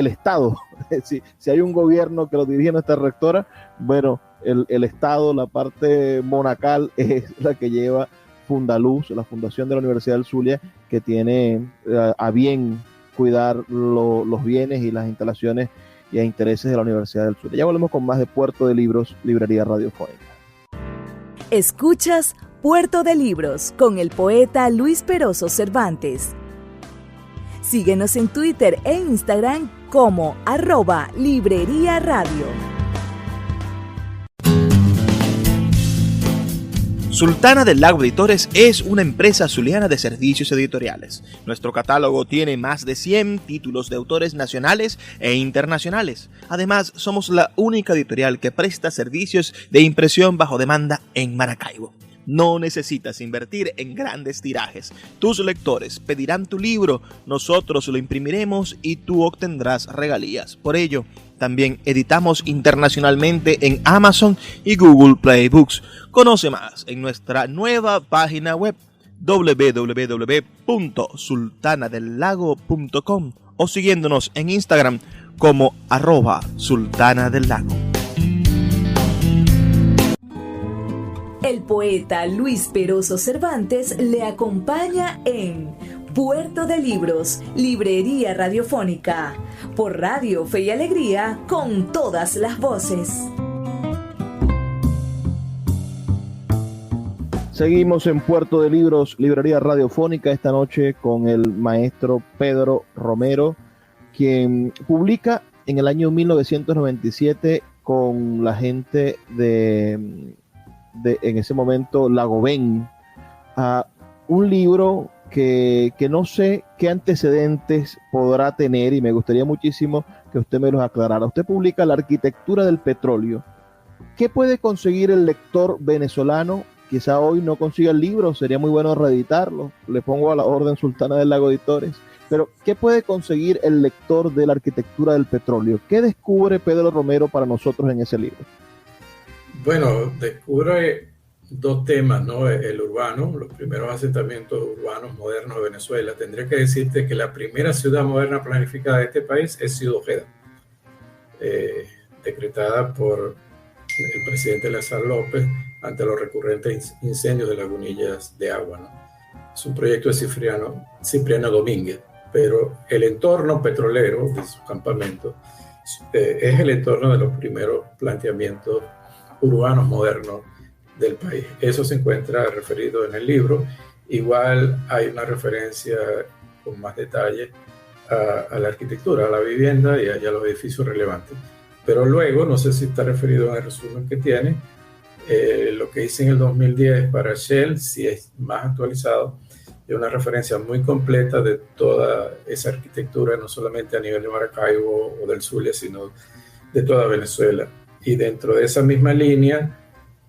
Estado. si hay un gobierno que lo dirige nuestra rectora, bueno, el Estado, la parte monacal es la que lleva Fundaluz, la fundación de la Universidad del Zulia, que tiene a bien cuidar los bienes y las instalaciones y a intereses de la Universidad del Zulia. Ya volvemos con más de Puerto de Libros, Librería Radiofónica. Escuchas Puerto de Libros con el poeta Luis Peroso Cervantes. Síguenos en Twitter e Instagram como @Librería Radio. Sultana del Lago Editores es una empresa zuliana de servicios editoriales. Nuestro catálogo tiene más de 100 títulos de autores nacionales e internacionales. Además, somos la única editorial que presta servicios de impresión bajo demanda en Maracaibo. No necesitas invertir en grandes tirajes. Tus lectores pedirán tu libro, nosotros lo imprimiremos y tú obtendrás regalías. Por ello, también editamos internacionalmente en Amazon y Google Play Books. Conoce más en nuestra nueva página web www.sultanadelago.com o siguiéndonos en Instagram como @sultanadelago. El poeta Luis Peroso Cervantes le acompaña en Puerto de Libros, Librería Radiofónica, por Radio Fe y Alegría, con todas las voces. Seguimos en Puerto de Libros, Librería Radiofónica, esta noche con el maestro Pedro Romero, quien publica en el año 1997 con la gente de en ese momento Lagobén, un libro que no sé qué antecedentes podrá tener y me gustaría muchísimo que usted me los aclarara. Usted publica La arquitectura del petróleo. ¿Qué puede conseguir el lector venezolano? Quizá hoy no consiga el libro, sería muy bueno reeditarlo. Le pongo a la orden Sultana del Lago Editores. Pero, ¿qué puede conseguir el lector de La arquitectura del petróleo? ¿Qué descubre Pedro Romero para nosotros en ese libro? Bueno, descubre dos temas, ¿no? El urbano, los primeros asentamientos urbanos modernos de Venezuela. Tendría que decirte que la primera ciudad moderna planificada de este país es Ciudad Ojeda, decretada por el presidente Lázaro López ante los recurrentes incendios de lagunillas de agua, ¿no? Es un proyecto de Cipriano Domínguez, pero el entorno petrolero de su campamento es el entorno de los primeros planteamientos urbanos modernos del país. Eso se encuentra referido en el libro. Igual hay una referencia con más detalle a la arquitectura, a la vivienda y a los edificios relevantes. Pero luego, no sé si está referido en el resumen que tiene, lo que hice en el 2010 para Shell, si es más actualizado, es una referencia muy completa de toda esa arquitectura, no solamente a nivel de Maracaibo o del Zulia, sino de toda Venezuela. Y dentro de esa misma línea,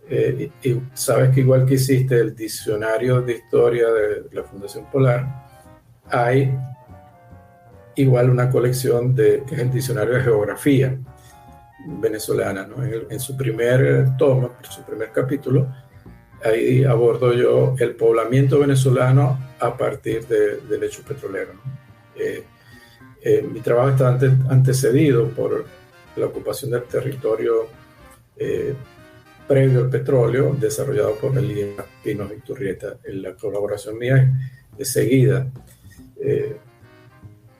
y sabes que igual que hiciste el diccionario de historia de la Fundación Polar, hay igual una colección que es el diccionario de geografía venezolana, ¿no? En su primer tomo, su primer capítulo, ahí abordo yo el poblamiento venezolano a partir del hecho petrolero, ¿no? Mi trabajo está antecedido por la ocupación del territorio previo al petróleo, desarrollado por Elías Pinos Iturrieta. La colaboración mía es seguida,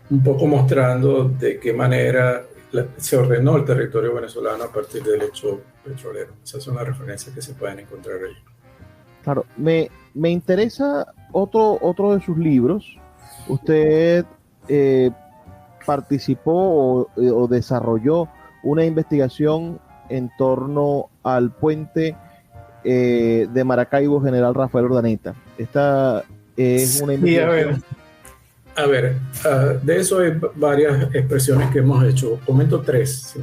un poco mostrando de qué manera se ordenó el territorio venezolano a partir del hecho petrolero. Esas son las referencias que se pueden encontrar ahí. Claro, me interesa otro de sus libros. Usted participó o desarrolló una investigación en torno al puente de Maracaibo General Rafael Urdaneta. Esta es una investigación. A ver, de eso hay varias expresiones que hemos hecho. Comento tres,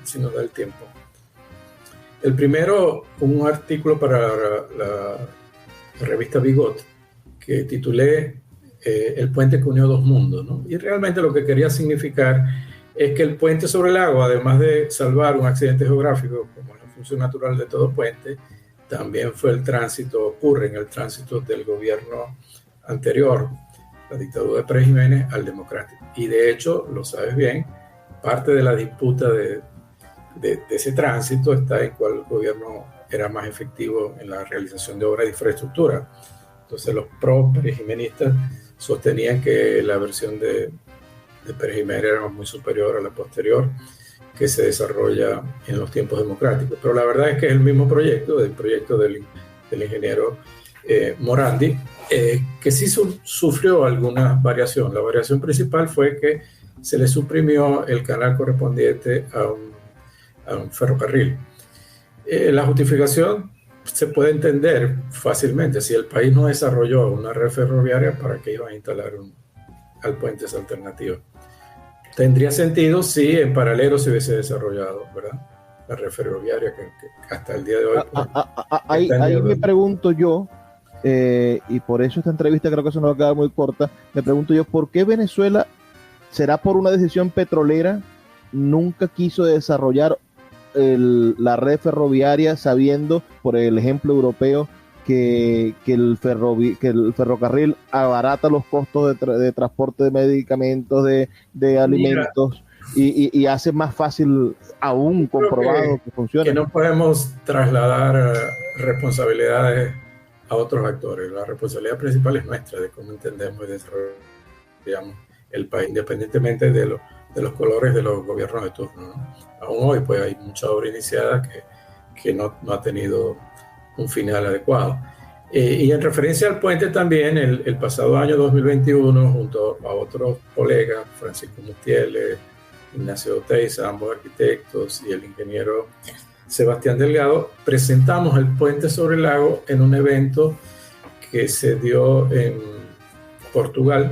si nos da el tiempo. El primero, un artículo para la revista Bigot, que titulé El puente que unió dos mundos, ¿no? Y realmente lo que quería significar es que el puente sobre el agua, además de salvar un accidente geográfico, como es la función natural de todo puente, también ocurre en el tránsito del gobierno anterior, la dictadura de Pérez Jiménez, al democrático. Y de hecho, lo sabes bien, parte de la disputa de ese tránsito está en cuál gobierno era más efectivo en la realización de obras de infraestructura. Entonces los pro-perejimenistas sostenían que la versión de Pérez Jiménez era muy superior a la posterior, que se desarrolla en los tiempos democráticos. Pero la verdad es que es el mismo proyecto, del ingeniero Morandi, que sí sufrió alguna variación. La variación principal fue que se le suprimió el canal correspondiente a un ferrocarril. La justificación se puede entender fácilmente. Si el país no desarrolló una red ferroviaria, ¿para qué iban a instalar al puente esa alternativa? Tendría sentido si en paralelo se hubiese desarrollado, ¿verdad?, la red ferroviaria que hasta el día de hoy. Ahí me pregunto yo, y por eso esta entrevista creo que se nos va a quedar muy corta, me pregunto yo, ¿por qué Venezuela, será por una decisión petrolera, nunca quiso desarrollar la red ferroviaria, sabiendo, por el ejemplo europeo, que el ferrocarril abarata los costos de transporte de medicamentos, de alimentos, y hace más fácil, aún comprobado que funciona? Que no podemos trasladar responsabilidades a otros actores. La responsabilidad principal es nuestra, de cómo entendemos y desarrollamos el país, independientemente de los colores de los gobiernos de turno, ¿no? Aún hoy pues hay mucha obra iniciada que no ha tenido un final adecuado. Y en referencia al puente también, el pasado año 2021, junto a otros colegas, Francisco Mustiele, Ignacio Oteiza, ambos arquitectos, y el ingeniero Sebastián Delgado, presentamos el puente sobre el lago en un evento que se dio en Portugal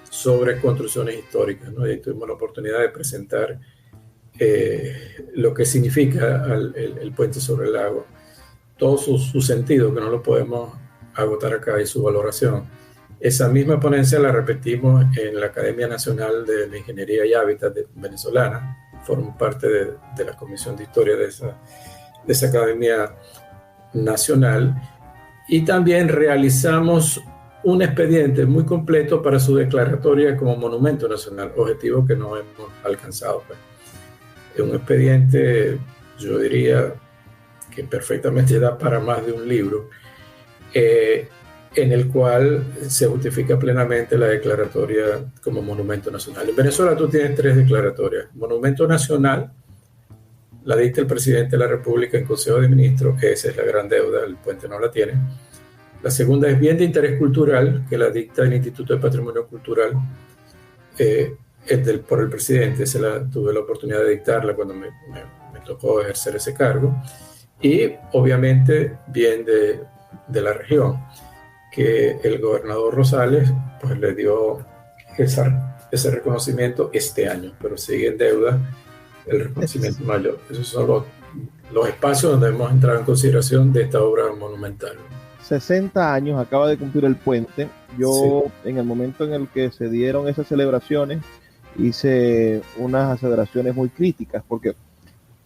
sobre construcciones históricas, ¿no? Y tuvimos la oportunidad de presentar lo que significa el puente sobre el lago, todo su sentido, que no lo podemos agotar acá, y su valoración. Esa misma ponencia la repetimos en la Academia Nacional de la Ingeniería y Hábitat venezolana. Formo parte de la Comisión de Historia de esa Academia Nacional, y también realizamos un expediente muy completo para su declaratoria como monumento nacional, objetivo que no hemos alcanzado. Es un expediente, yo diría, que perfectamente da para más de un libro, en el cual se justifica plenamente la declaratoria como monumento nacional. En Venezuela tú tienes 3 declaratorias. Monumento nacional la dicta el presidente de la República en Consejo de Ministros, que esa es la gran deuda, el puente no la tiene. La segunda es bien de interés cultural, que la dicta el Instituto de Patrimonio Cultural, por el presidente. Tuve la oportunidad de dictarla cuando me tocó ejercer ese cargo. Y obviamente bien de la región, que el gobernador Rosales pues le dio ese reconocimiento este año, pero sigue en deuda el reconocimiento mayor. Esos son los espacios donde hemos entrado en consideración de esta obra monumental. 60 años acaba de cumplir el puente. Yo, sí, en el momento en el que se dieron esas celebraciones, hice unas aseveraciones muy críticas, porque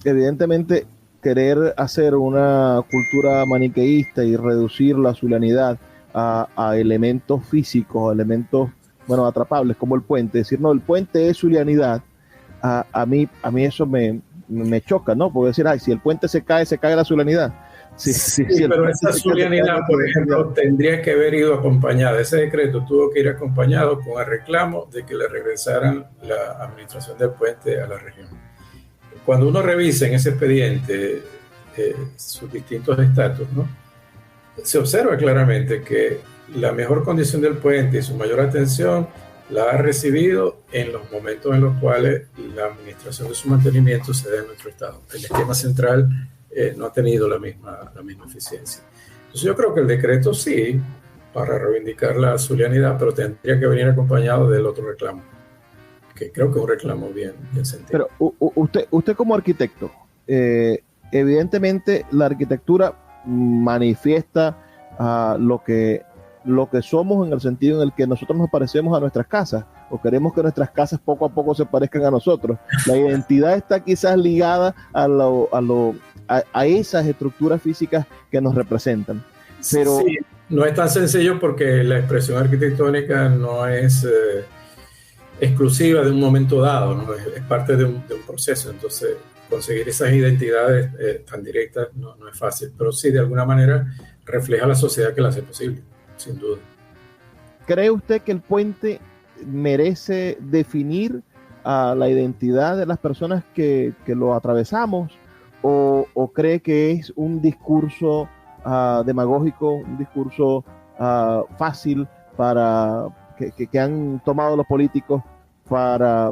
evidentemente querer hacer una cultura maniqueísta y reducir la zulianidad a elementos físicos, a elementos, atrapables como el puente, decir, no, el puente es zulianidad, a mí eso me choca, ¿no? Porque decir, si el puente se cae la zulianidad. Sí, pero esa zulianidad, por ejemplo, tendría que haber ido acompañada. Ese decreto tuvo que ir acompañado con el reclamo de que le regresaran la administración del puente a la región. Cuando uno revisa en ese expediente sus distintos estatus, ¿no?, se observa claramente que la mejor condición del puente y su mayor atención la ha recibido en los momentos en los cuales la administración de su mantenimiento se da en nuestro estado. El esquema central no ha tenido la misma eficiencia. Entonces yo creo que el decreto sí, para reivindicar la zulianidad, pero tendría que venir acompañado del otro reclamo, que creo que es un reclamo bien sentido. Pero usted como arquitecto, evidentemente la arquitectura manifiesta lo que somos, en el sentido en el que nosotros nos parecemos a nuestras casas, o queremos que nuestras casas poco a poco se parezcan a nosotros. La identidad está quizás ligada a lo a esas estructuras físicas que nos representan. Pero sí, no es tan sencillo porque la expresión arquitectónica no es exclusiva de un momento dado, ¿no? Es parte de un proceso. Entonces, conseguir esas identidades tan directas no es fácil, pero sí, de alguna manera, refleja la sociedad que la hace posible, sin duda. ¿Cree usted que el puente merece definir la identidad de las personas que lo atravesamos? ¿O cree que es un discurso demagógico, un discurso fácil que han tomado los políticos para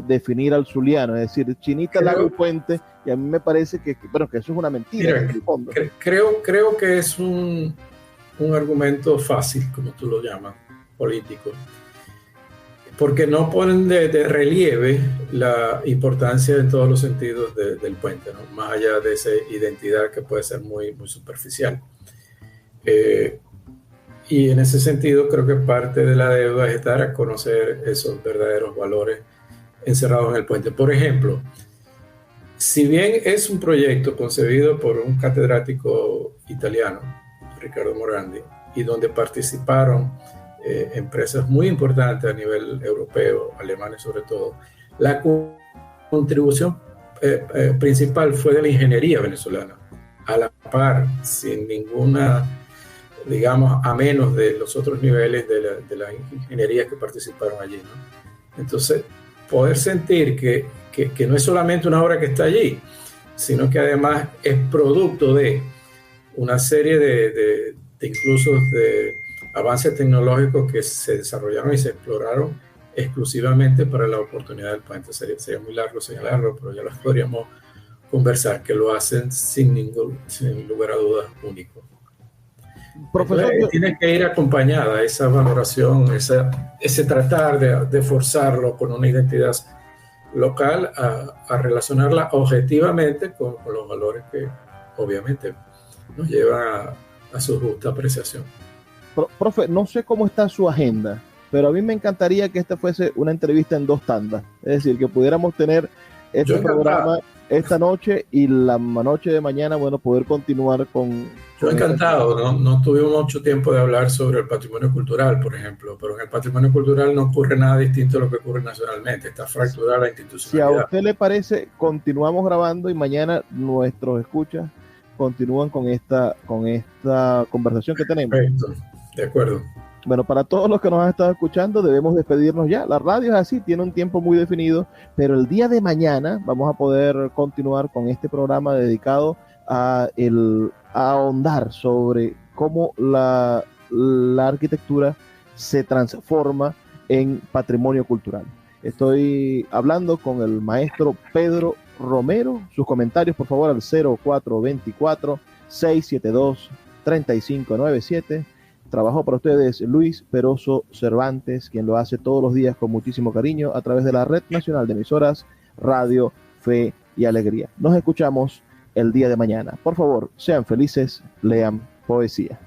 definir al zuliano? Es decir, Chinita, lago y puente, y a mí me parece que eso es una mentira. Mira, en el fondo. Creo que es un argumento fácil, como tú lo llamas, político, porque no ponen de relieve la importancia en todos los sentidos del puente, ¿no? Más allá de esa identidad que puede ser muy, muy superficial. Y en ese sentido creo que parte de la deuda es dar a conocer esos verdaderos valores encerrados en el puente. Por ejemplo, si bien es un proyecto concebido por un catedrático italiano, Riccardo Morandi, y donde participaron empresas muy importantes a nivel europeo, alemanes sobre todo, la contribución principal fue de la ingeniería venezolana, a la par, sin ninguna, digamos, a menos de los otros niveles de la ingeniería que participaron allí, ¿no? Entonces, poder sentir que no es solamente una obra que está allí, sino que además es producto de una serie de incluso de avances tecnológicos que se desarrollaron y se exploraron exclusivamente para la oportunidad del puente. Sería muy largo señalarlo, pero ya lo podríamos conversar, que lo hacen sin lugar a dudas único. Profesor, tiene que ir acompañada esa valoración, ese tratar de forzarlo con una identidad local a relacionarla objetivamente con los valores que obviamente nos llevan a su justa apreciación. Profe, no sé cómo está su agenda, pero a mí me encantaría que esta fuese una entrevista en 2 tandas, es decir, que pudiéramos tener este programa esta noche y la noche de mañana, bueno, poder continuar con... Yo encantado, no tuvimos mucho tiempo de hablar sobre el patrimonio cultural, por ejemplo, pero en el patrimonio cultural no ocurre nada distinto a lo que ocurre nacionalmente, está fracturada la institucionalidad. Si a usted le parece, continuamos grabando y mañana nuestros escuchas continúan con esta conversación que tenemos. Perfecto, de acuerdo. Bueno, para todos los que nos han estado escuchando, debemos despedirnos ya. La radio es así, tiene un tiempo muy definido, pero el día de mañana vamos a poder continuar con este programa dedicado a ahondar sobre cómo la arquitectura se transforma en patrimonio cultural. Estoy hablando con el maestro Pedro Romero. Sus comentarios, por favor, al 0424-672-3597. Trabajó para ustedes Luis Peroso Cervantes, quien lo hace todos los días con muchísimo cariño a través de la Red Nacional de Emisoras Radio, Fe y Alegría. Nos escuchamos el día de mañana. Por favor, sean felices, lean poesía.